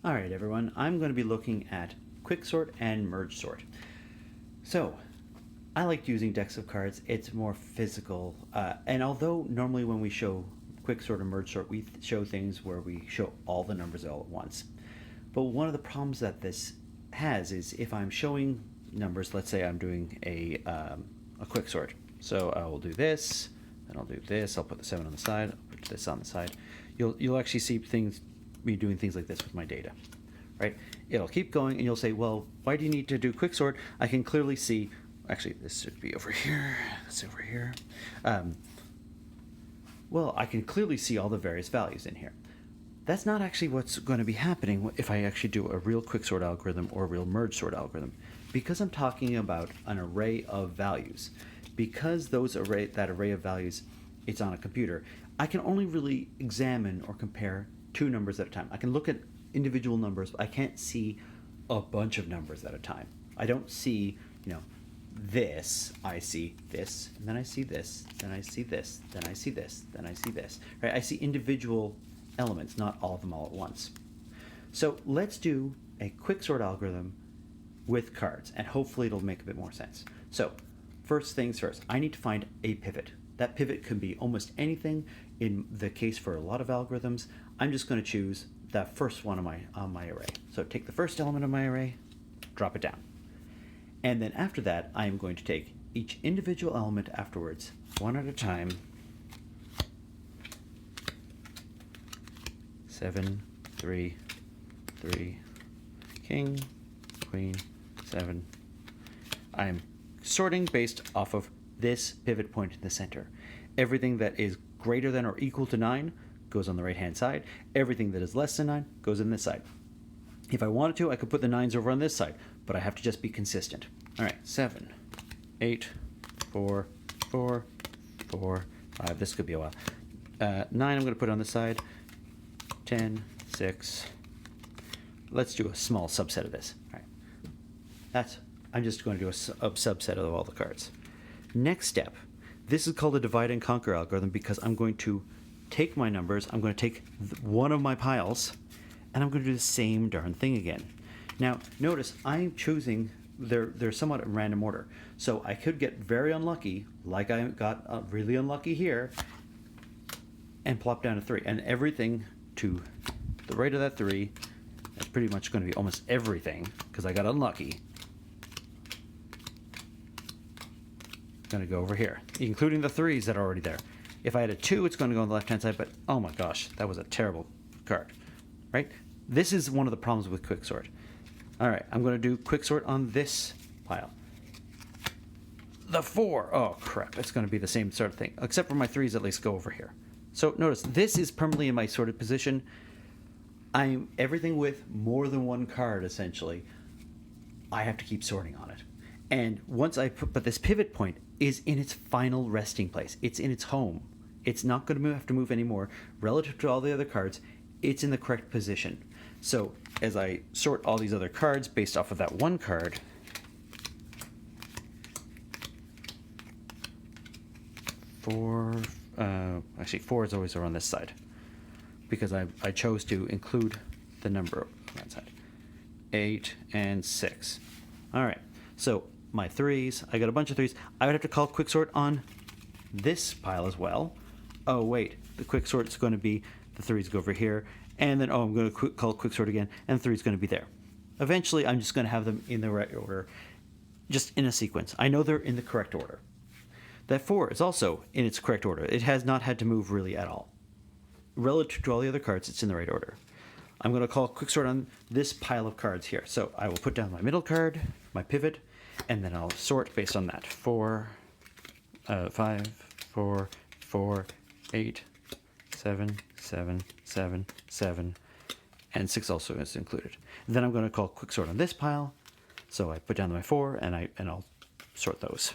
All right, everyone, I'm going to be looking at quicksort and Mergesort. So, I like using decks of cards. It's more physical, and although normally when we show quicksort and Mergesort, we show things where we show all the numbers all at once. But one of the problems that this has is if I'm showing numbers, let's say I'm doing a quicksort. So I will do this, and I'll do this. I'll put the 7 on the side. I'll put this on the side. You'll actually see me doing things like this with my data, right? It'll keep going, and you'll say, well, why do you need to do quicksort? I can clearly see, actually, this should be over here. It's over here. Well, I can clearly see all the various values in here. That's not actually what's going to be happening if I actually do a real quicksort algorithm or a real Mergesort algorithm. Because I'm talking about an array of values, because that array of values, it's on a computer, I can only really examine or compare two numbers at a time. I can look at individual numbers, but I can't see a bunch of numbers at a time. I don't see, this. I see this, and then I see this, then I see this, then I see this, then I see this. Right? I see individual elements, not all of them all at once. So let's do a quicksort algorithm with cards, and hopefully it'll make a bit more sense. So first things first, I need to find a pivot. That pivot can be almost anything. In the case for a lot of algorithms, I'm just going to choose that first one on my array. So take the first element of my array, drop it down. And then after that, I am going to take each individual element afterwards, one at a time. 7, 3, 3, king, queen, 7. I'm sorting based off of this pivot point in the center. Everything that is greater than or equal to 9 goes on the right-hand side. Everything that is less than 9 goes on this side. If I wanted to, I could put the 9s over on this side, but I have to just be consistent. All right, 7, 8, 4, 4, 4, 5. This could be a while. 9 I'm going to put on the side. 10, 6. Let's do a small subset of this. All right. I'm just going to do a subset of all the cards. Next step. This is called a divide and conquer algorithm because I'm going to take my numbers, I'm going to take one of my piles, and I'm going to do the same darn thing again. Now, notice I'm choosing, they're somewhat in random order. So I could get very unlucky, like I got really unlucky here, and plop down a 3. And everything to the right of that 3, that's pretty much going to be almost everything, because I got unlucky. Going to go over here, including the 3s that are already there. If I had a 2, it's going to go on the left-hand side, but oh my gosh, that was a terrible card, right? This is one of the problems with quicksort. All right, I'm going to do quicksort on this pile. The 4, oh crap, it's going to be the same sort of thing, except for my 3s at least go over here. So notice, this is permanently in my sorted position. I'm everything with more than one card, essentially. I have to keep sorting on it. And once but this pivot point is in its final resting place. It's in its home. It's not going to have to move anymore. Relative to all the other cards, it's in the correct position. So as I sort all these other cards based off of that one card, actually 4 is always on this side because I chose to include the number on that side. 8 and 6. All right, so my 3s, I got a bunch of 3s. I would have to call quicksort on this pile as well. Oh wait, the quicksort is going to be the 3s go over here, and then I'm going to call quicksort again, and 3 is going to be there. Eventually, I'm just going to have them in the right order, just in a sequence. I know they're in the correct order. That 4 is also in its correct order. It has not had to move really at all. Relative to all the other cards, it's in the right order. I'm going to call quicksort on this pile of cards here. So I will put down my middle card, my pivot, and then I'll sort based on that. 4, 5, 4, 4, 8, 7, 7, 7, 7, and 6 also is included. Then I'm going to call quicksort on this pile. So I put down my 4, and I'll sort those.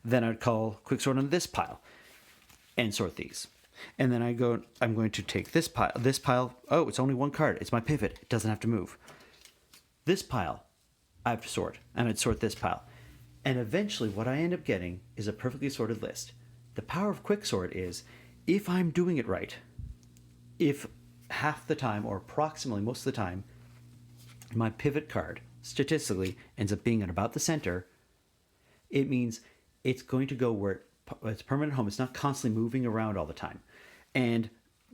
Then I'd call quicksort on this pile and sort these. And then I'm going to take this pile, oh, it's only one card. It's my pivot. It doesn't have to move. This pile, I have to sort, and I'd sort this pile. And eventually what I end up getting is a perfectly sorted list. The power of quicksort is, if I'm doing it right, if half the time, or approximately most of the time, my pivot card statistically ends up being at about the center, it means it's going to go where it's permanent home. It's not constantly moving around all the time. And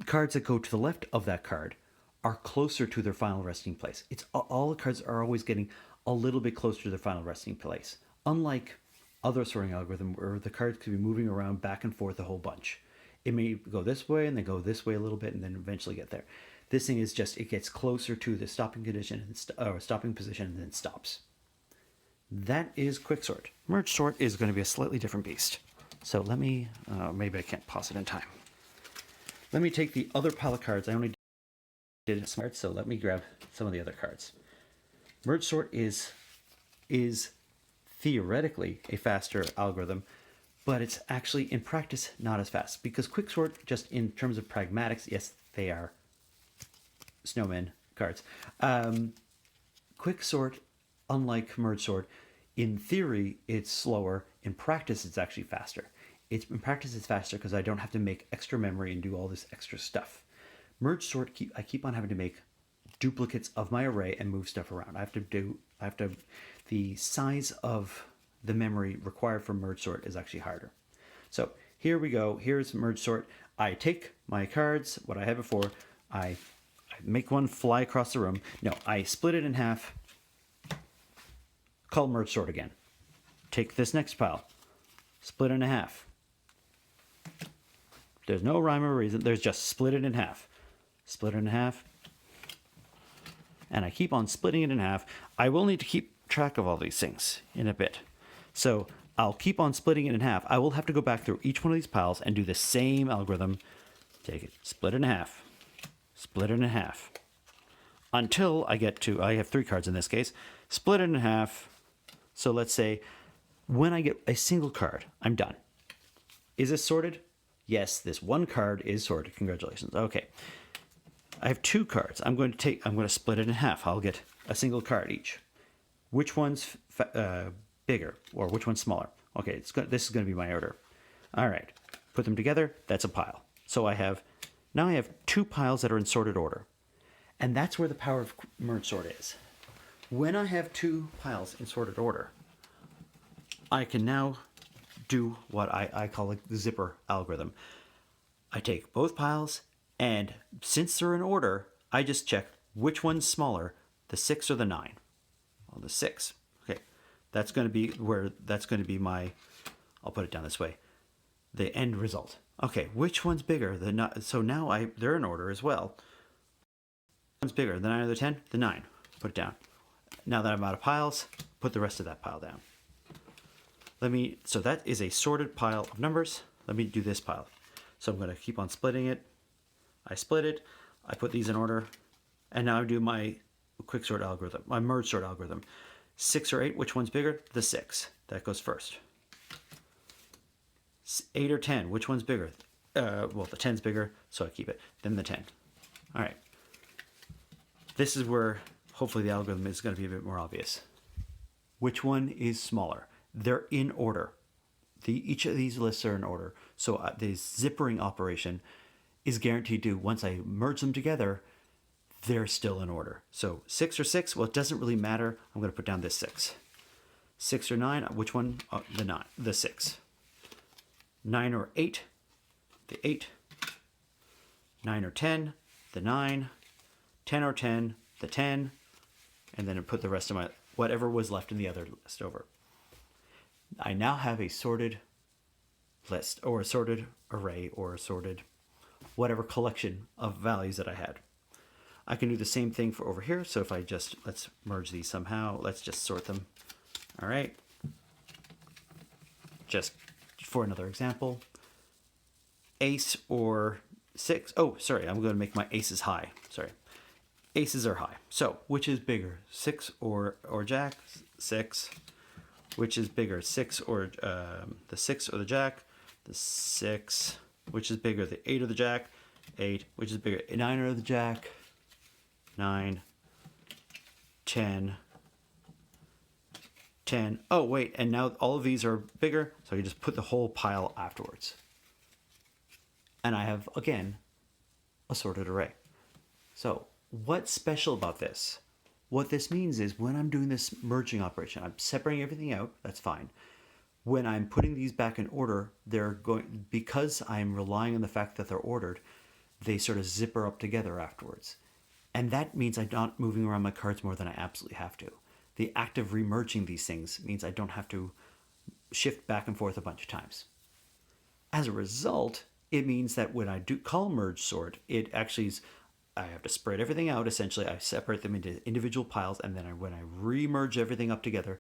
cards that go to the left of that card are closer to their final resting place. It's all the cards are always getting a little bit closer to their final resting place. Unlike other sorting algorithm where the cards could be moving around back and forth a whole bunch. It may go this way and then go this way a little bit and then eventually get there. This thing is just, it gets closer to the stopping condition or stopping position and then stops. That is quicksort. Mergesort is going to be a slightly different beast. So let me, maybe I can't pause it in time. Let me take the other pile of cards. I only did smart, so let me grab some of the other cards. Mergesort is theoretically a faster algorithm, but it's actually in practice not as fast, because quicksort, just in terms of pragmatics, yes, they are snowman cards. Quicksort, unlike Mergesort, in theory it's slower. In practice, it's actually faster. In practice, it's faster because I don't have to make extra memory and do all this extra stuff. Mergesort, I keep on having to make duplicates of my array and move stuff around. The size of the memory required for Mergesort is actually harder. So here we go. Here's Mergesort. I take my cards, what I had before, I make one fly across the room. No, I split it in half, call Mergesort again. Take this next pile, split it in half. There's no rhyme or reason. There's just split it in half. Split it in half. And I keep on splitting it in half. I will need to keep track of all these things in a bit. So I'll keep on splitting it in half. I will have to go back through each one of these piles and do the same algorithm. Take it, split it in half, split it in half. Until I get to, I have 3 cards in this case, split it in half. So let's say when I get a single card, I'm done. Is this sorted? Yes, this one card is sorted. Congratulations. Okay. I have 2 cards. I'm going to split it in half. I'll get a single card each. Which one's bigger or which one's smaller? Okay, this is going to be my order. All right. Put them together. That's a pile. So now I have 2 piles that are in sorted order. And that's where the power of Mergesort is. When I have 2 piles in sorted order, I can now do what I call the zipper algorithm. I take both piles, and since they're in order, I just check which one's smaller, the 6 or the 9. Well, the 6. Okay, that's going to be my, I'll put it down this way, the end result. Okay, which one's bigger? So now they're in order as well. Which one's bigger, the 9 or the 10? The 9. Put it down. Now that I'm out of piles, put the rest of that pile down. So that is a sorted pile of numbers. Let me do this pile. So I'm going to keep on splitting it. I split it. I put these in order. And now I do my quicksort algorithm, my Mergesort algorithm. 6 or 8, which one's bigger? The 6. That goes first. 8 or 10, which one's bigger? Well, the 10's bigger, so I keep it. Then the 10. All right. This is where hopefully the algorithm is going to be a bit more obvious. Which one is smaller? They're in order. Each of these lists are in order. So the zippering operation is guaranteed to, once I merge them together, they're still in order. So 6 or 6, well, it doesn't really matter. I'm going to put down this 6. 6 or 9, which one? Oh, the 9, the 6. 9 or 8, the 8. 9 or 10, the 9. 10 or 10, the 10. And then I put the rest of whatever was left in the other list over. I now have a sorted list, or a sorted array, or a sorted whatever collection of values that I had. I can do the same thing for over here. So if I let's merge these somehow. Let's just sort them. All right. Just for another example, ace or 6. Oh, sorry. I'm going to make my aces high. Sorry. Aces are high. So which is bigger, 6 or jack? 6. Which is bigger, 6 or the 6 or the jack? The 6. Which is bigger, the 8 or the jack? 8. Which is bigger, 9 or the jack? 9. 10. 10. Oh, wait, and now all of these are bigger, so you just put the whole pile afterwards. And I have, again, a sorted array. So what's special about this? What this means is when I'm doing this merging operation, I'm separating everything out, that's fine. When I'm putting these back in order, they're going, because I'm relying on the fact that they're ordered, they sort of zipper up together afterwards. And that means I'm not moving around my cards more than I absolutely have to. The act of remerging these things means I don't have to shift back and forth a bunch of times. As a result, it means that when I do call merge sort, it actually is, I have to spread everything out. Essentially, I separate them into individual piles, and then when I remerge everything up together,